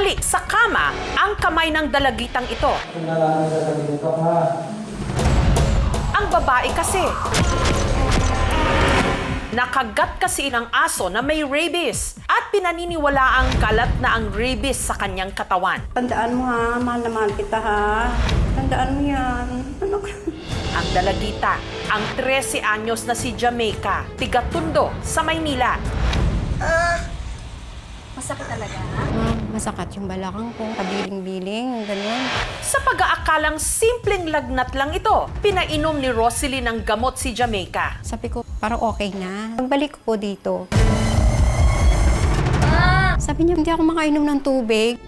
Ibinalik sa kama ang kamay ng dalagitang ito. Ang babae kasi, nakagat kasi ng aso na may rabies at pinaniniwala ang kalat na ang rabies sa kanyang katawan. Tandaan mo ha, mahal na mahal kita ha. Tandaan mo yan. Ano ka? Ang dalagita, ang 13 anyos na si Jamaica, tiga-Tondo sa Maynila. Masakit talaga. Masakit yung balakang ko, kabiling-biling, ganyan. Sa pag-aakalang simpleng lagnat lang ito, pinainom ni Rosalie ng gamot si Jamaica. Sabi ko, parang okay na. Pagbalik ko dito. Sabi niya, hindi ako makainom ng tubig.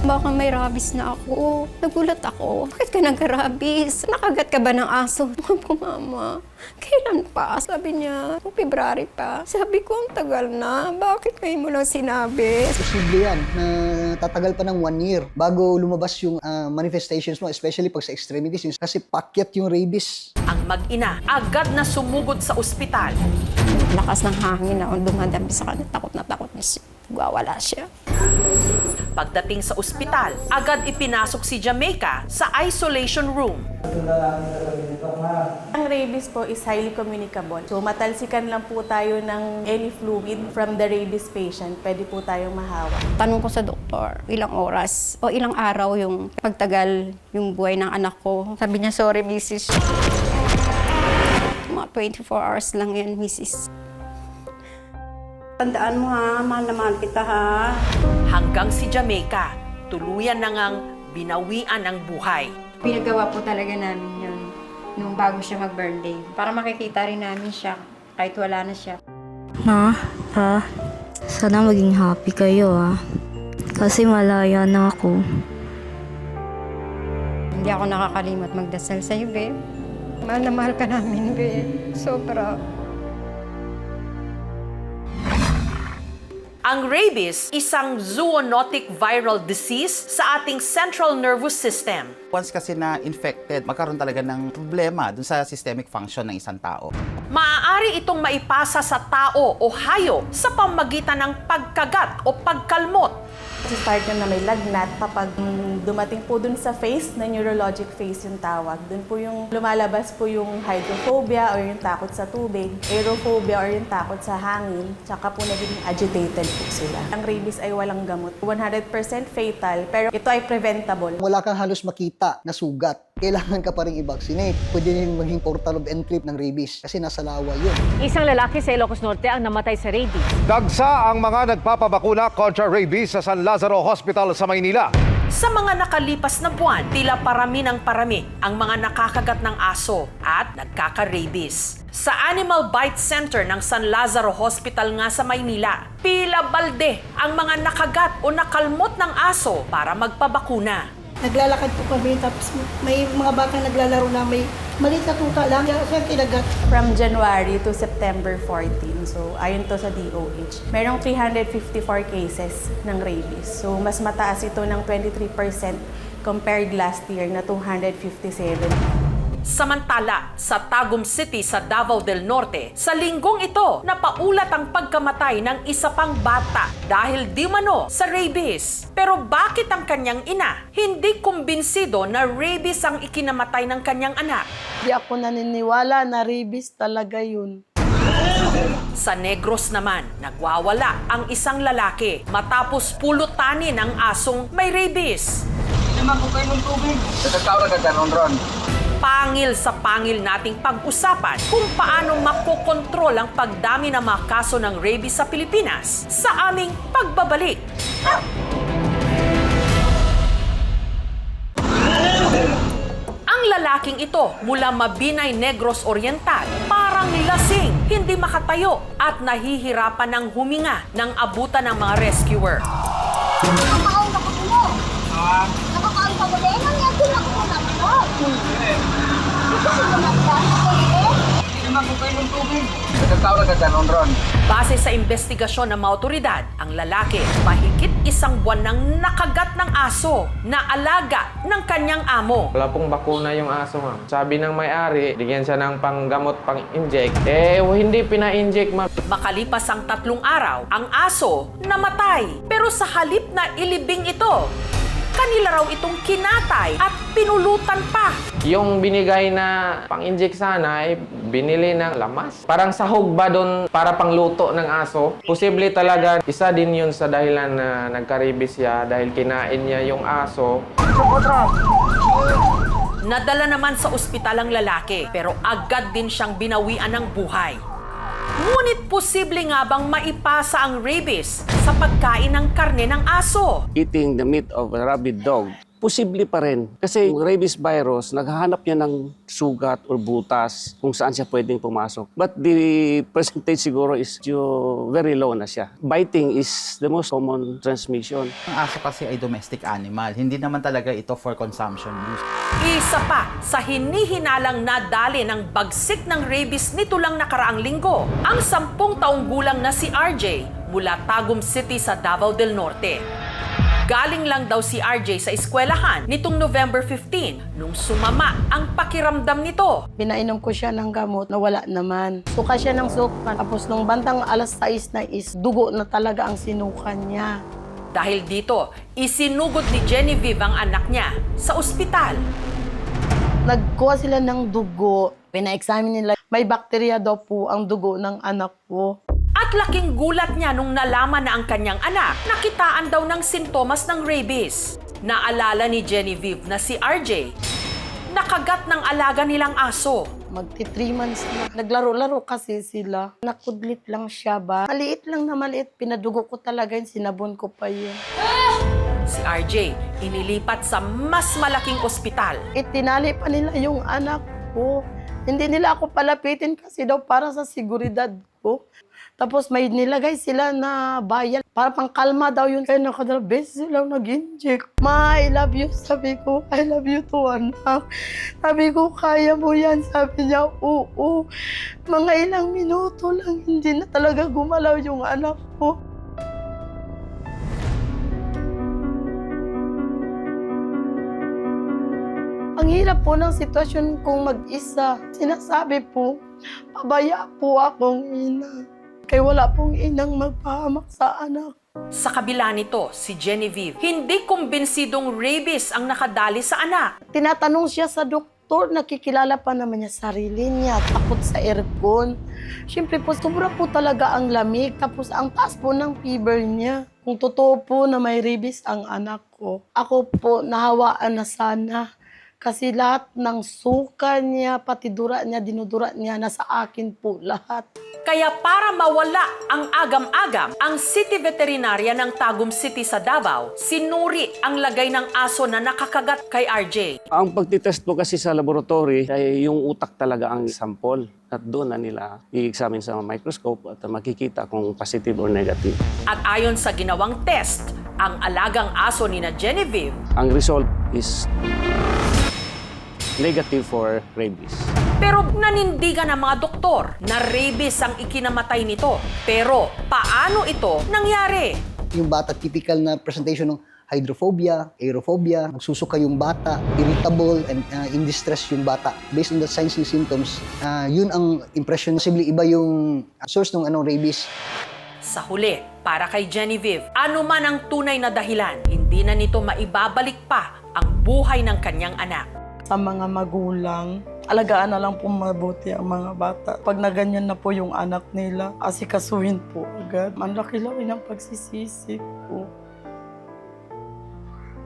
Baka may rabies na ako. Nagulat ako. Bakit ka nagka-rabies? Nakagat ka ba ng aso? Sabi ko, Mama, kailan pa? Sabi niya, February pa. Sabi ko, ang tagal na. Bakit kayo mo lang sinabi? Posible yan na tatagal pa ng 1 year bago lumabas yung manifestations mo, especially pag sa extremities, kasi pakyat yung rabies. Ang mag-ina agad na sumugod sa ospital. Lakas ng hangin na dumadami sa kanya. Takot na siya. Wawala siya. Pagdating sa ospital, agad ipinasok si Jamaica sa isolation room. Ang rabies po is highly communicable. So matalsikan lang po tayo ng any fluid from the rabies patient. Pwede po tayong mahawak. Tanong ko sa doktor, ilang oras o ilang araw yung pagtagal yung buhay ng anak ko. Sabi niya, sorry, Mrs. Mga 24 hours lang yan, Mrs. Tandaan mo ha, mahal na mahal kita ha. Hanggang si Jamaica, tuluyan na ngang binawian ang buhay. Pinagawa po talaga namin yun nung bago siya mag-birthday. Para makikita rin namin siya kahit wala na siya. Ma, Pa, sana maging happy kayo kasi malaya na ako. Hindi ako nakakalimot magdasal sa'yo, babe. Mahal na mahal ka namin, babe. Sobra. Ang rabies, isang zoonotic viral disease sa ating central nervous system. Once kasi na infected, magkaroon talaga ng problema dun sa systemic function ng isang tao. Maaari itong maipasa sa tao o hayop sa pamamagitan ng pagkagat o pagkalmot. Start na may lagnat kapag dumating po dun sa phase na neurologic phase yung tawag. Dun po yung lumalabas po yung hydrophobia or yung takot sa tubig, aerophobia or yung takot sa hangin, tsaka po nagiging agitated po sila. Ang rabies ay walang gamot. 100% fatal, pero ito ay preventable. Wala kang halos makita na sugat, kailangan ka pa rin i-vaccinate. Pwede rin maging portal of entry ng rabies kasi nasa lawa yun. Isang lalaki sa Ilocos Norte ang namatay sa rabies. Dagsa ang mga nagpapabakuna kontra rabies sa San Lazaro Hospital sa Maynila. Sa mga nakalipas na buwan, tila parami ng parami ang mga nakakagat ng aso at nagkaka-rabies. Sa Animal Bite Center ng San Lazaro Hospital nga sa Maynila, pila balde ang mga nakagat o nakalmot ng aso para magpabakuna. Naglalakad po kami, tapos may mga batang naglalaro na may maliit na tuka lang. Siya kinagat. From January to September 14, so ayon to sa DOH, merong 354 cases ng rabies. So mas mataas ito ng 23% compared last year na 257. Samantala, sa Tagum City sa Davao del Norte, sa linggong ito, napaulat ang pagkamatay ng isa pang bata dahil di mano sa rabies. Pero bakit ang kanyang ina hindi kumbinsido na rabies ang ikinamatay ng kanyang anak? Di ako naniniwala na rabies talaga yun. Sa Negros naman, nagwawala ang isang lalaki matapos pulutanin ang asong may rabies. Pangil sa pangil nating pag-usapan kung paano makokontrol ang pagdami ng mga kaso ng rabies sa Pilipinas sa aming pagbabalik. Ang lalaking ito mula Mabinay, Negros Oriental, parang lasing, hindi makatayo at nahihirapan ng huminga ng abutan ng mga rescuer. Nakakaon ako mo. Nakakaon ka mo rin. Ang yakin ako mo naman. Hindi kasi mo nagdaan ako rin. Hindi naman ko kayo ng tubig. Base sa investigasyon ng mga otoridad, ang lalaki mahigit 1 buwan nang nakagat ng aso na alaga ng kanyang amo. Wala pong bakuna yung aso, ma'am. Sabi ng may-ari, bigyan siya ng panggamot, pang-inject. Hindi pina-inject, ma'am. Makalipas ang 3 araw, ang aso namatay. Pero sa halip na ilibing ito, kanila raw itong kinatay at pinulutan pa. Yung binigay na pang-inject sana, binili ng lamas. Parang sahog ba doon para pangluto ng aso? Posible talaga, isa din yun sa dahilan na nagkaribis siya dahil kinain niya yung aso. Nadala naman sa ospital ang lalaki, pero agad din siyang binawian ng buhay. Ngunit posible nga bang maipasa ang rabies sa pagkain ng karne ng aso? Eating the meat of a rabid dog, posible pa rin. Kasi yung rabies virus, naghahanap niya ng sugat or butas kung saan siya pwedeng pumasok. But the percentage siguro is very low na siya. Biting is the most common transmission. Ang aso kasi ay domestic animal. Hindi naman talaga ito for consumption use. Isa pa sa hinihinalang nadali ng bagsik ng rabies nito lang nakaraang linggo, ang 10 taong gulang na si RJ mula Tagum City sa Davao del Norte. Galing lang daw si RJ sa eskwelahan nitong November 15 nung sumama ang pakiramdam nito. Pinainom ko siya ng gamot na wala naman. Suka siya ng suka. Tapos nung bandang alas 6 na is dugo na talaga ang sinukan niya. Dahil dito, isinugod ni Genevieve ang anak niya sa ospital. Nagkuha sila ng dugo. Pina-examine nila. May bakterya daw po ang dugo ng anak ko. At laking gulat niya nung nalaman na ang kanyang anak nakitaan daw ng sintomas ng rabies. Naalala ni Genevieve na si RJ nakagat ng alaga nilang aso. Magti 3 months na. Naglaro-laro kasi sila. Nakudlit lang siya ba? Maliit lang na maliit. Pinadugo ko talaga yun. Sinabon ko pa yun. Si RJ inilipat sa mas malaking ospital. Itinali pa nila yung anak ko. Hindi nila ako palapitin kasi daw para sa seguridad ko. Tapos may nilagay sila na bayal. Para pang kalma daw yun. Kaya nakadala beses silang nag-inject. Ma, I love you. Sabi ko, I love you too, anak. Sabi ko, kaya mo yan. Sabi niya, oo. Mga ilang minuto lang, hindi na talaga gumalaw yung anak ko. Ang hirap po ng sitwasyon kong mag-isa. Sinasabi po, pabaya po akong ina. Kaya wala pong inang magpahamak sa anak. Sa kabila nito, si Genevieve, hindi kumbinsidong rabies ang nakadali sa anak. Tinatanong siya sa doktor, nakikilala pa naman niya sarili niya, takot sa aircon. Siyempre po, sobra po talaga ang lamig, tapos ang taas po ng fever niya. Kung totoo po na may rabies ang anak ko, ako po nahawaan na sana. Kasi lahat ng suka niya, pati dura niya, dinudura niya, nasa akin po lahat. Kaya para mawala ang agam-agam, ang City Veterinarya ng Tagum City sa Davao, sinuri ang lagay ng aso na nakakagat kay RJ. Ang pagtitest po kasi sa laboratory ay yung utak talaga ang sample. At doon na nila i-examine sa microscope at makikita kung positive or negative. At ayon sa ginawang test, ang alagang aso ni na Genevieve, Ang result is negative for rabies. pero nanindigan ng mga doktor na rabies ang ikinamatay nito. Pero paano ito nangyari? Yung bata, typical na presentation ng hydrophobia, aerophobia, nagsusuka yung bata, irritable, and in distress yung bata. Based on the signs and symptoms, yun ang impression. Posible iba yung source ng rabies. Sa huli, para kay Genevieve, ano man ang tunay na dahilan, hindi na nito maibabalik pa ang buhay ng kanyang anak. Sa mga magulang, alagaan na lang po mabuti ang mga bata. Pag naganyan na po yung anak nila, asikasuhin po agad. Ang laki-laki ng pagsisisi po.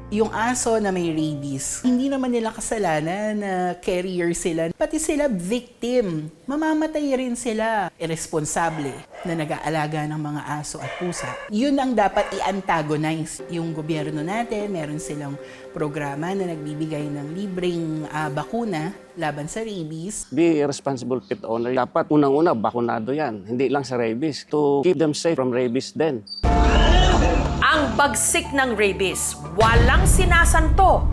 Yung aso na may rabies, hindi naman nila kasalanan na carrier sila. Pati sila victim. Mamamatay rin sila. Irresponsable na nag-aalaga ng mga aso at pusa. Yun ang dapat i-antagonize. Yung gobyerno natin, meron silang programa na nagbibigay ng libreng bakuna laban sa rabies. Be a responsible pet owner. Dapat unang-una, bakunado yan. Hindi lang sa rabies. To keep them safe from rabies din. Ang bagsik ng rabies, walang sinasanto.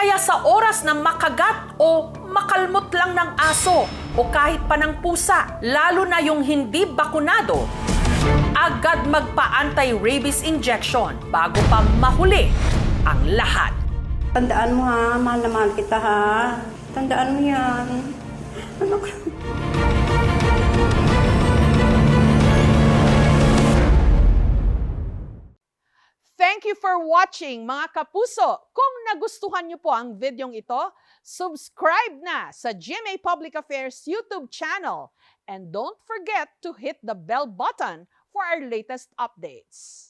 Kaya sa oras na makagat o makalmot lang ng aso o kahit pa ng pusa, lalo na yung hindi bakunado, agad magpa-anti-rabies injection bago pa mahuli ang lahat. Tandaan mo ha, mahal na mahal kita ha. Tandaan mo yan. Anak. Thank you for watching, mga kapuso. Kung nagustuhan niyo po ang videong ito, subscribe na sa GMA Public Affairs YouTube channel. And don't forget to hit the bell button for our latest updates.